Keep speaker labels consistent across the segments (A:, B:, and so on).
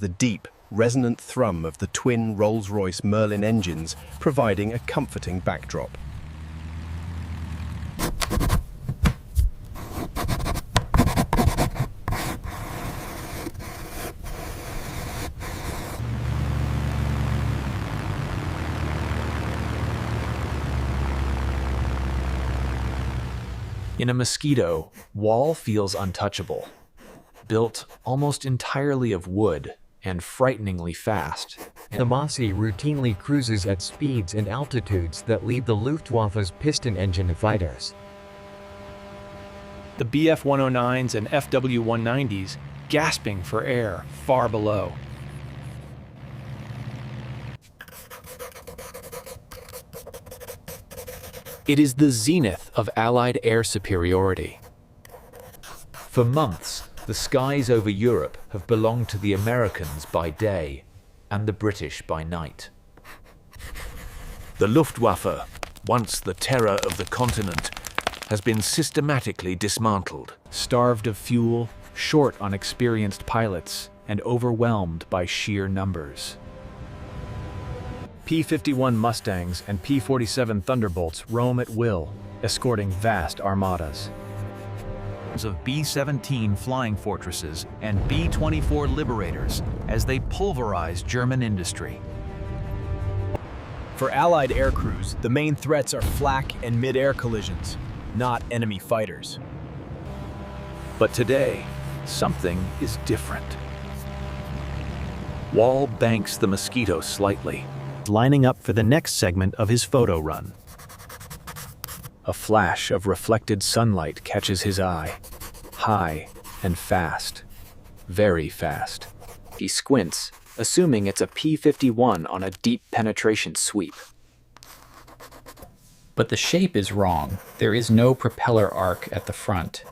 A: the deep, resonant thrum of the twin Rolls-Royce Merlin engines providing a comforting backdrop.
B: In a Mosquito, Wall feels untouchable. Built almost entirely of wood and frighteningly fast.
C: The Mossy routinely cruises at speeds and altitudes that leave the Luftwaffe's piston engine fighters.
D: The Bf-109s and FW-190s gasping for air far below. It is the zenith of Allied air superiority.
B: For months, the skies over Europe have belonged to the Americans by day and the British by night.
E: The Luftwaffe, once the terror of the continent, has been systematically dismantled.
D: Starved of fuel, short on experienced pilots, and overwhelmed by sheer numbers. P-51 Mustangs and P-47 Thunderbolts roam at will, escorting vast armadas.
F: Of B-17 Flying Fortresses and B-24 Liberators as they pulverize German industry.
G: For Allied air crews, the main threats are flak and mid-air collisions, not enemy fighters.
E: But today, something is different. Wall banks the Mosquito slightly,
A: Lining up for the next segment of his photo run.
D: A flash of reflected sunlight catches his eye. High and fast. Very fast. He squints, assuming it's a P-51 on a deep penetration sweep.
H: But the shape is wrong. There is no propeller arc at the front.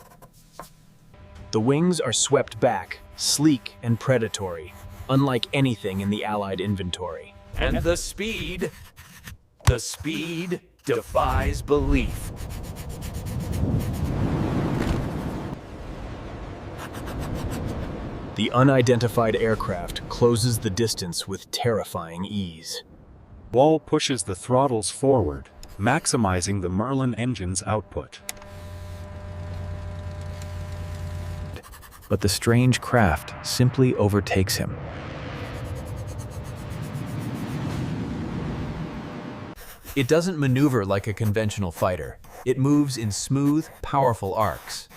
G: The wings are swept back, sleek and predatory, unlike anything in the Allied inventory.
E: and the speed defies belief.
G: The unidentified aircraft closes the distance with terrifying ease.
I: Wall pushes the throttles forward, maximizing the Merlin engine's output.
D: But the strange craft simply overtakes him. It doesn't maneuver like a conventional fighter. It moves in smooth, powerful arcs.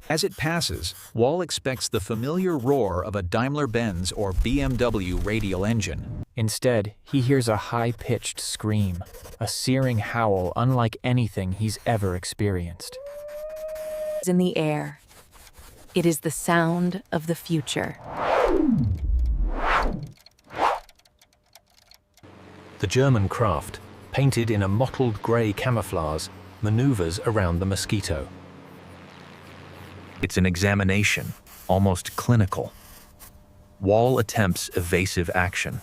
D: As it passes, Wall expects the familiar roar of a Daimler-Benz or BMW radial engine. Instead, he hears a high-pitched scream, a searing howl unlike anything he's ever experienced.
J: In the air. It is the sound of the future.
A: The German craft, painted in a mottled grey camouflage, maneuvers around the Mosquito. It's an examination, almost clinical. Wall attempts evasive action.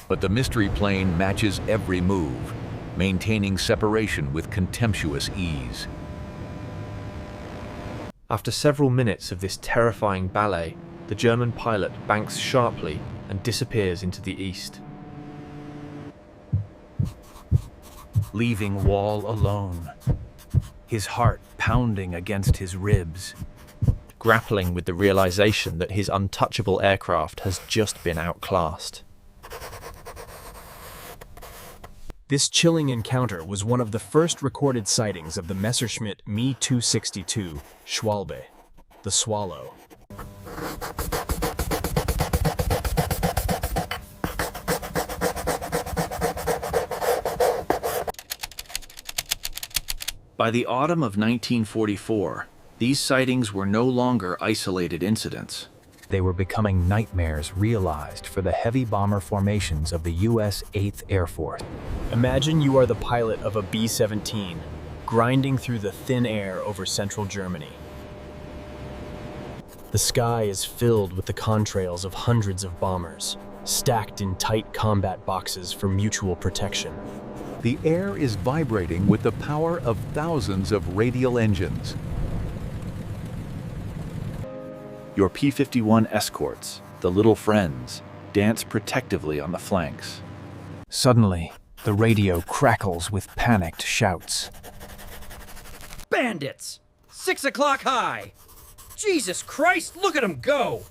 E: But the mystery plane matches every move, maintaining separation with contemptuous ease.
B: After several minutes of this terrifying ballet, the German pilot banks sharply and disappears into the east.
A: Leaving Wall alone, his heart pounding against his ribs.
B: Grappling with the realization that his untouchable aircraft has just been outclassed.
G: This chilling encounter was one of the first recorded sightings of the Messerschmitt Me 262, Schwalbe, the Swallow.
E: By the autumn of 1944, these sightings were no longer isolated incidents.
D: They were becoming nightmares realized for the heavy bomber formations of the U.S. 8th Air Force.
G: Imagine you are the pilot of a B-17, grinding through the thin air over central Germany. The sky is filled with the contrails of hundreds of bombers, stacked in tight combat boxes for mutual protection.
E: The air is vibrating with the power of thousands of radial engines.
K: Your P-51 escorts, the little friends, dance protectively on the flanks.
D: Suddenly, the radio crackles with panicked shouts.
L: Bandits! 6 o'clock high! Jesus Christ, look at them go!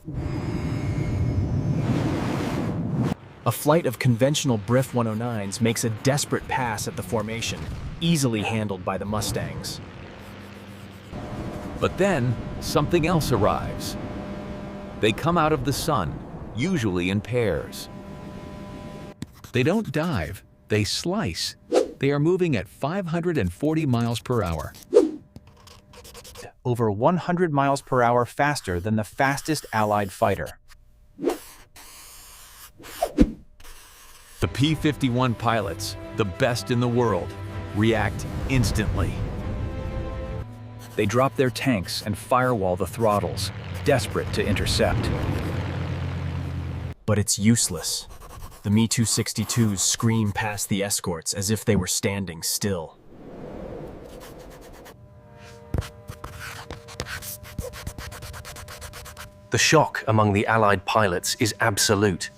G: A flight of conventional Briff 109s makes a desperate pass at the formation, easily handled by the Mustangs.
B: But then, something else arrives. They come out of the sun, usually in pairs. They don't dive, they slice. They are moving at 540 miles per hour.
D: Over 100 miles per hour faster than the fastest Allied fighter.
B: The P-51 pilots, the best in the world, react instantly.
D: They drop their tanks and firewall the throttles, desperate to intercept.
G: But it's useless. The Me-262s scream past the escorts as if they were standing still.
M: The shock among the Allied pilots is absolute.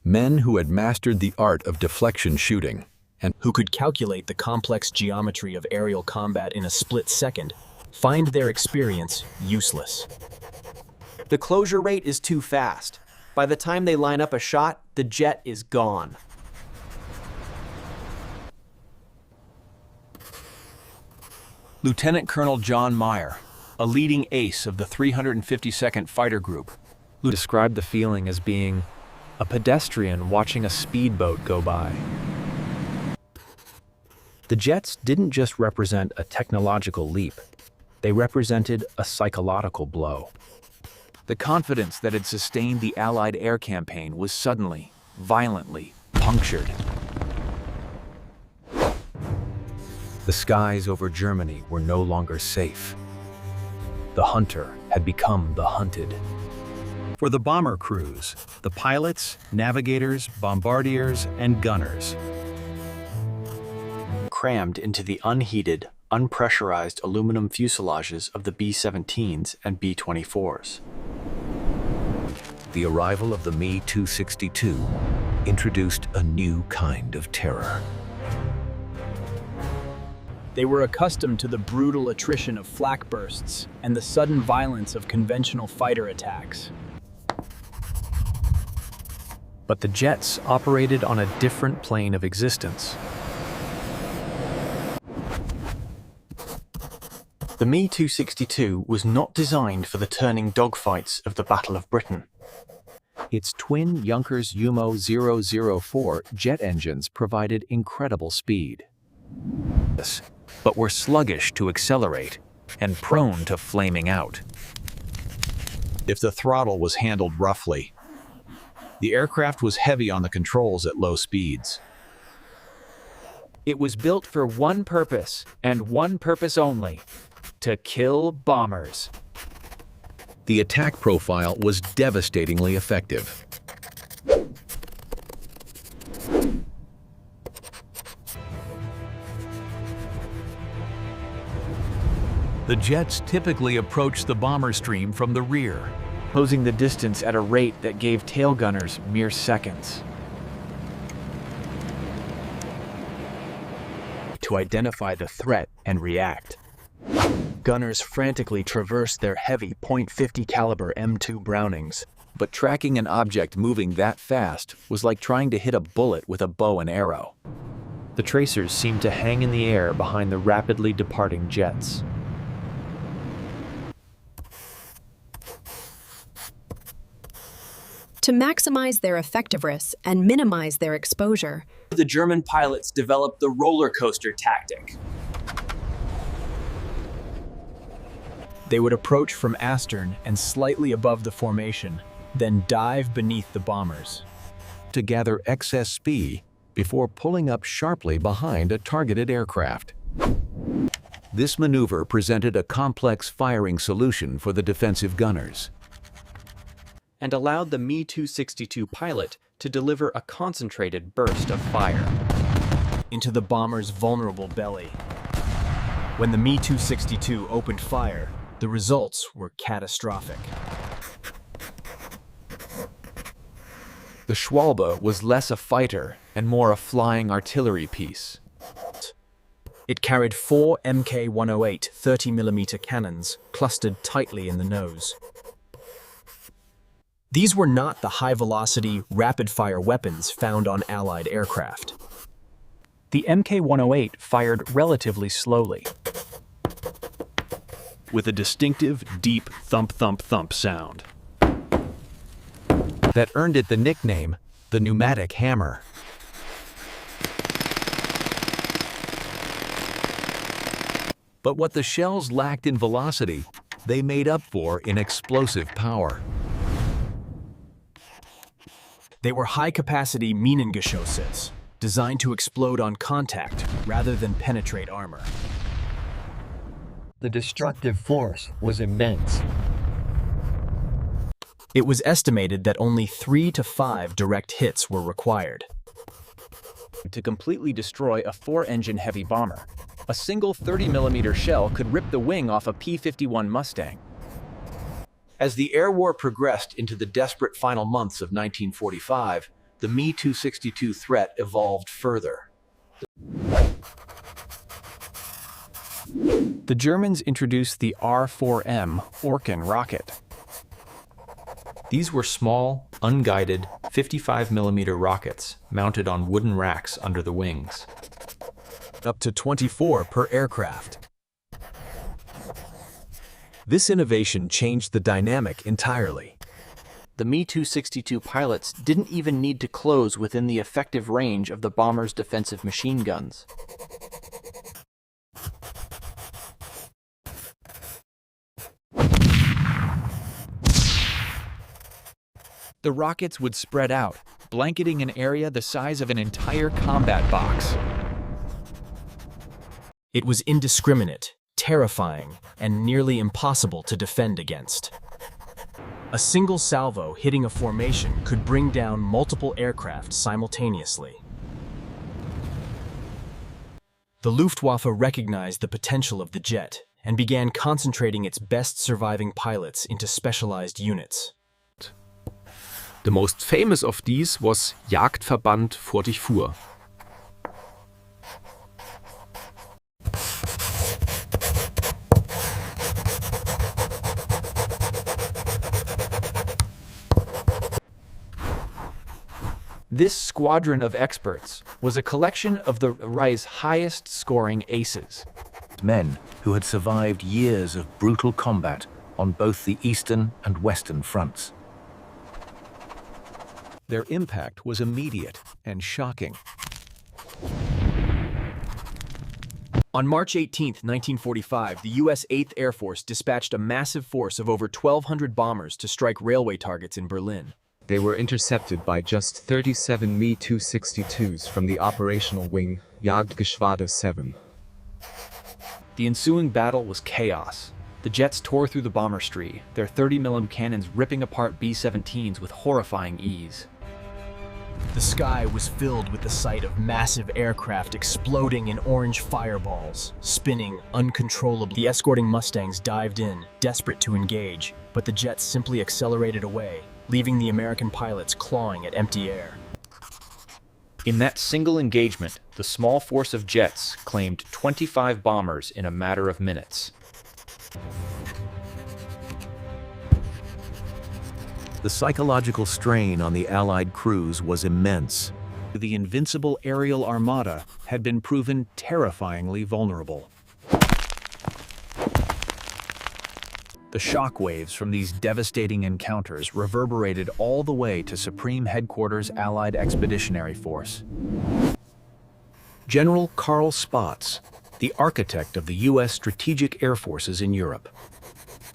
B: Men who had mastered the art of deflection shooting and
G: who could calculate the complex geometry of aerial combat in a split second find their experience useless.
N: The closure rate is too fast. By the time they line up a shot, the jet is gone.
D: Lieutenant Colonel John Meyer, a leading ace of the 352nd Fighter Group, described the feeling as being a pedestrian watching a speedboat go by. The jets didn't just represent a technological leap. They represented a psychological blow. The confidence that had sustained the Allied air campaign was suddenly, violently punctured. The skies over Germany were no longer safe. The hunter had become the hunted.
F: For the bomber crews, the pilots, navigators, bombardiers, and gunners,
N: crammed into the unheated, unpressurized aluminum fuselages of the B-17s and B-24s.
A: The arrival of the Me-262 introduced a new kind of terror.
G: They were accustomed to the brutal attrition of flak bursts and the sudden violence of conventional fighter attacks.
D: But the jets operated on a different plane of existence.
N: The Me-262 was not designed for the turning dogfights of the Battle of Britain.
B: Its twin Junkers Umo 004 jet engines provided incredible speed, but were sluggish to accelerate and prone to flaming out.
D: If the throttle was handled roughly, the aircraft was heavy on the controls at low speeds.
B: It was built for one purpose, and one purpose only: to kill bombers. The attack profile was devastatingly effective. The jets typically approached the bomber stream from the rear,
N: closing the distance at a rate that gave tail gunners mere seconds to identify the threat and react. Gunners frantically traversed their heavy .50 caliber M2 Brownings.
B: But tracking an object moving that fast was like trying to hit a bullet with a bow and arrow.
N: The tracers seemed to hang in the air behind the rapidly departing jets.
O: To maximize their effectiveness and minimize their exposure,
L: the German pilots developed the roller coaster tactic.
G: They would approach from astern and slightly above the formation, then dive beneath the bombers
A: to gather excess speed before pulling up sharply behind a targeted aircraft. This maneuver presented a complex firing solution for the defensive gunners,
N: and allowed the Me-262 pilot to deliver a concentrated burst of fire
G: into the bomber's vulnerable belly. When the Me-262 opened fire, the results were catastrophic.
B: The Schwalbe was less a fighter and more a flying artillery piece.
G: It carried 4 Mk-108 30mm cannons clustered tightly in the nose. These were not the high-velocity, rapid-fire weapons found on Allied aircraft.
F: The Mk-108 fired relatively slowly,
I: with a distinctive, deep thump-thump-thump sound
D: that earned it the nickname, the pneumatic hammer. But what the shells lacked in velocity, they made up for in explosive power.
G: They were high-capacity Minengeschosses, designed to explode on contact rather than penetrate armor.
C: The destructive force was immense.
G: It was estimated that only 3 to 5 direct hits were required.
F: to completely destroy a 4-engine heavy bomber. A single 30mm shell could rip the wing off a P-51 Mustang.
D: As the air war progressed into the desperate final months of 1945, the Me-262 threat evolved further.
F: The Germans introduced the R-4M Orkan rocket.
D: These were small, unguided, 55mm rockets mounted on wooden racks under the wings.
G: Up to 24 per aircraft. This innovation changed the dynamic entirely.
H: The Me-262 pilots didn't even need to close within the effective range of the bomber's defensive machine guns.
F: The rockets would spread out, blanketing an area the size of an entire combat box.
G: It was indiscriminate, terrifying, and nearly impossible to defend against. A single salvo hitting a formation could bring down multiple aircraft simultaneously. The Luftwaffe recognized the potential of the jet and began concentrating its best surviving pilots into specialized units.
E: The most famous of these was Jagdverband Fortifur.
F: This squadron of experts was a collection of the WWII's highest-scoring aces.
E: Men who had survived years of brutal combat on both the eastern and western fronts.
D: Their impact was immediate and shocking.
G: On March 18, 1945, the U.S. 8th Air Force dispatched a massive force of over 1,200 bombers to strike railway targets in Berlin.
P: They were intercepted by just 37 Me-262s from the operational wing, Jagdgeschwader 7.
F: The ensuing battle was chaos. The jets tore through the bomber street, their 30mm cannons ripping apart B-17s with horrifying ease.
G: The sky was filled with the sight of massive aircraft exploding in orange fireballs, spinning uncontrollably. The escorting Mustangs dived in, desperate to engage, but the jets simply accelerated away, leaving the American pilots clawing at empty air.
F: In that single engagement, the small force of jets claimed 25 bombers in a matter of minutes.
A: The psychological strain on the Allied crews was immense.
D: The invincible aerial armada had been proven terrifyingly vulnerable. The shockwaves from these devastating encounters reverberated all the way to Supreme Headquarters Allied Expeditionary Force. General Carl Spaatz, the architect of the U.S. Strategic Air Forces in Europe,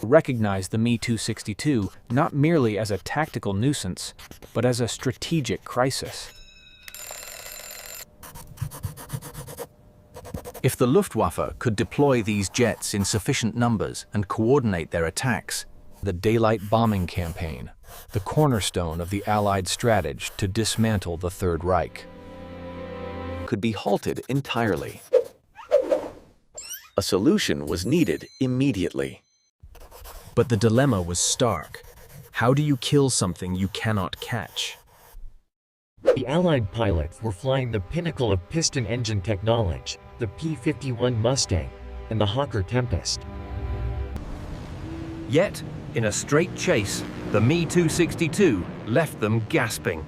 F: recognized the Me-262 not merely as a tactical nuisance, but as a strategic crisis.
D: If the Luftwaffe could deploy these jets in sufficient numbers and coordinate their attacks, the daylight bombing campaign, the cornerstone of the Allied strategy to dismantle the Third Reich, could be halted entirely.
A: A solution was needed immediately.
G: But the dilemma was stark. How do you kill something you cannot catch?
C: The Allied pilots were flying the pinnacle of piston engine technology, the P-51 Mustang, and the Hawker Tempest.
M: Yet, in a straight chase, the Me-262 left them gasping.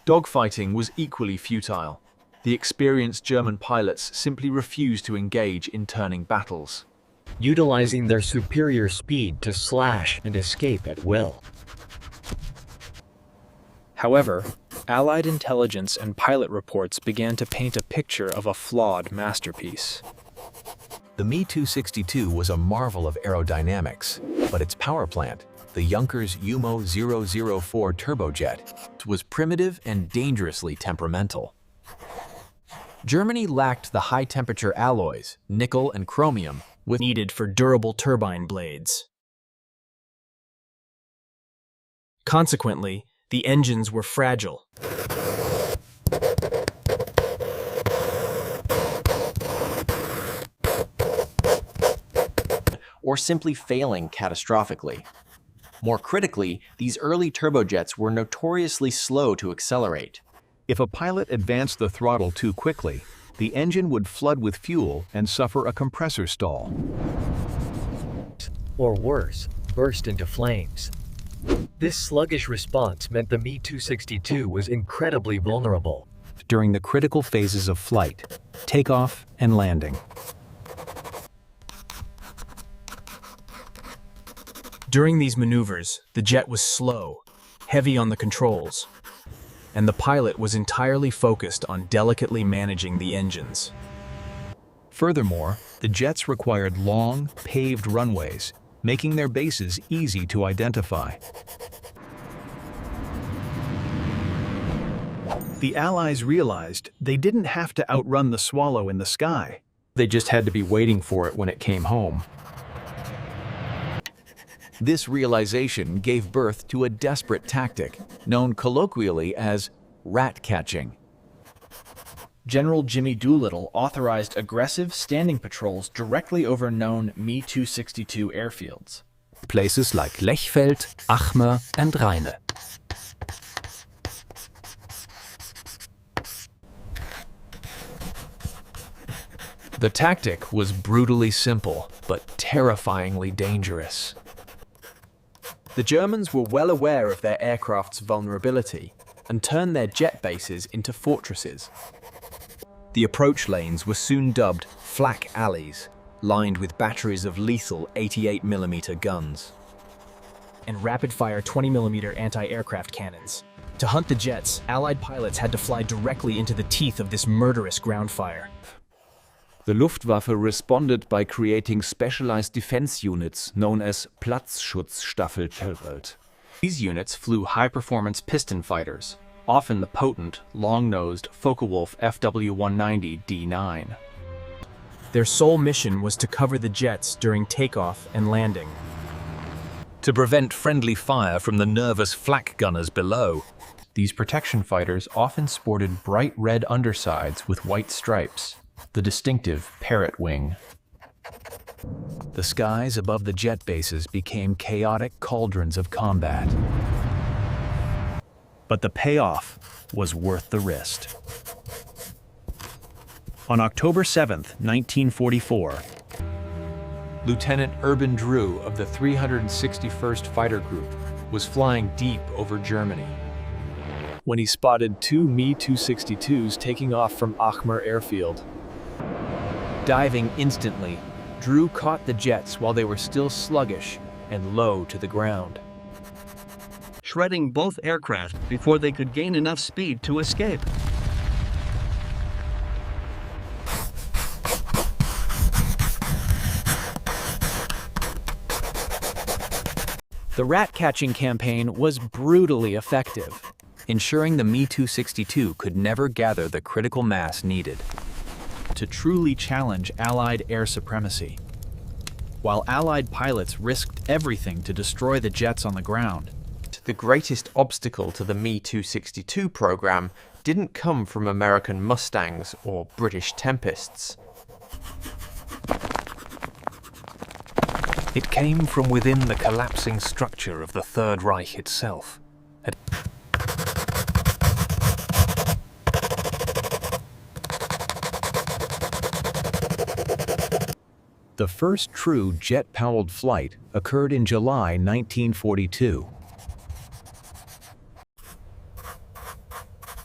F: Dogfighting was equally futile. The experienced German pilots simply refused to engage in turning battles,
C: utilizing their superior speed to slash and escape at will.
F: However, Allied intelligence and pilot reports began to paint a picture of a flawed masterpiece.
A: The Me-262 was a marvel of aerodynamics, but its power plant, the Junkers UMO 004 turbojet,
D: was primitive and dangerously temperamental. Germany lacked the high-temperature alloys, nickel and chromium,
G: needed for durable turbine blades. Consequently, the engines were fragile.
H: Or simply failing catastrophically. More critically, these early turbojets were notoriously slow to accelerate.
A: If a pilot advanced the throttle too quickly, the engine would flood with fuel and suffer a compressor stall.
C: Or worse, burst into flames. This sluggish response meant the Me-262 was incredibly vulnerable
A: during the critical phases of flight, takeoff and landing.
G: During these maneuvers, the jet was slow, heavy on the controls, and the pilot was entirely focused on delicately managing the engines.
A: Furthermore, the jets required long, paved runways, making their bases easy to identify. The Allies realized they didn't have to outrun the Swallow in the sky.
F: They just had to be waiting for it when it came home.
D: This realization gave birth to a desperate tactic, known colloquially as rat catching.
H: General Jimmy Doolittle authorized aggressive standing patrols directly over known Me-262 airfields.
B: Places like Lechfeld, Achmer, and Rheine.
D: The tactic was brutally simple, but terrifyingly dangerous.
F: The Germans were well aware of their aircraft's vulnerability and turned their jet bases into fortresses. The approach lanes were soon dubbed flak alleys, lined with batteries of lethal 88mm guns
G: and rapid-fire 20mm anti-aircraft cannons. To hunt the jets, Allied pilots had to fly directly into the teeth of this murderous ground fire.
E: The Luftwaffe responded by creating specialized defense units known as Platzschutzstaffelfeld.
H: These units flew high-performance piston fighters, often the potent, long-nosed Focke-Wulf FW-190 D9.
G: Their sole mission was to cover the jets during takeoff and landing.
B: To prevent friendly fire from the nervous flak gunners below,
F: these protection fighters often sported bright red undersides with white stripes, the distinctive parrot wing.
A: The skies above the jet bases became chaotic cauldrons of combat. But the payoff was worth the risk. On October 7th, 1944,
F: Lieutenant Urban Drew of the 361st Fighter Group was flying deep over Germany when he spotted two Me-262s taking off from Achmer Airfield. Diving instantly, Drew caught the jets while they were still sluggish and low to the ground,
Q: shredding both aircraft before they could gain enough speed to escape.
D: The rat-catching campaign was brutally effective, ensuring the Me-262 could never gather the critical mass needed
G: to truly challenge Allied air supremacy. While Allied pilots risked everything to destroy the jets on the ground,
H: The greatest obstacle to the Me-262 program didn't come from American Mustangs or British Tempests.
E: It came from within the collapsing structure of the Third Reich itself.
A: The first true jet-powered flight occurred in July 1942.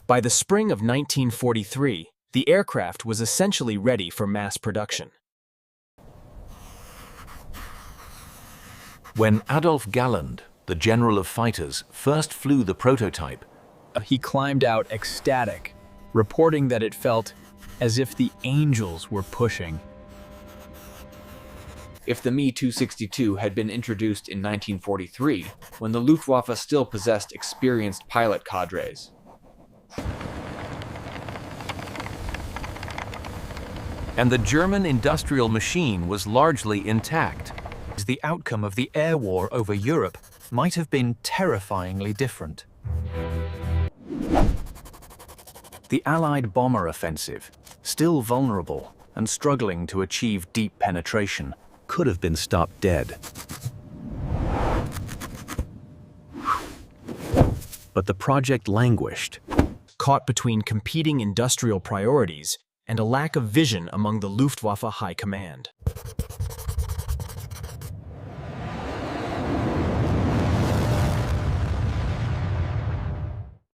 G: By the spring of 1943, the aircraft was essentially ready for mass production.
E: When Adolf Galland, the general of fighters, first flew the prototype,
G: he climbed out ecstatic, reporting that it felt as if the angels were pushing.
H: If the Me-262 had been introduced in 1943, when the Luftwaffe still possessed experienced pilot cadres.
E: and the German industrial machine was largely intact.
B: The outcome of the air war over Europe might have been terrifyingly different. The Allied bomber offensive, still vulnerable and struggling to achieve deep penetration,
A: could have been stopped dead. But the project languished.
G: Caught between competing industrial priorities and a lack of vision among the Luftwaffe High Command.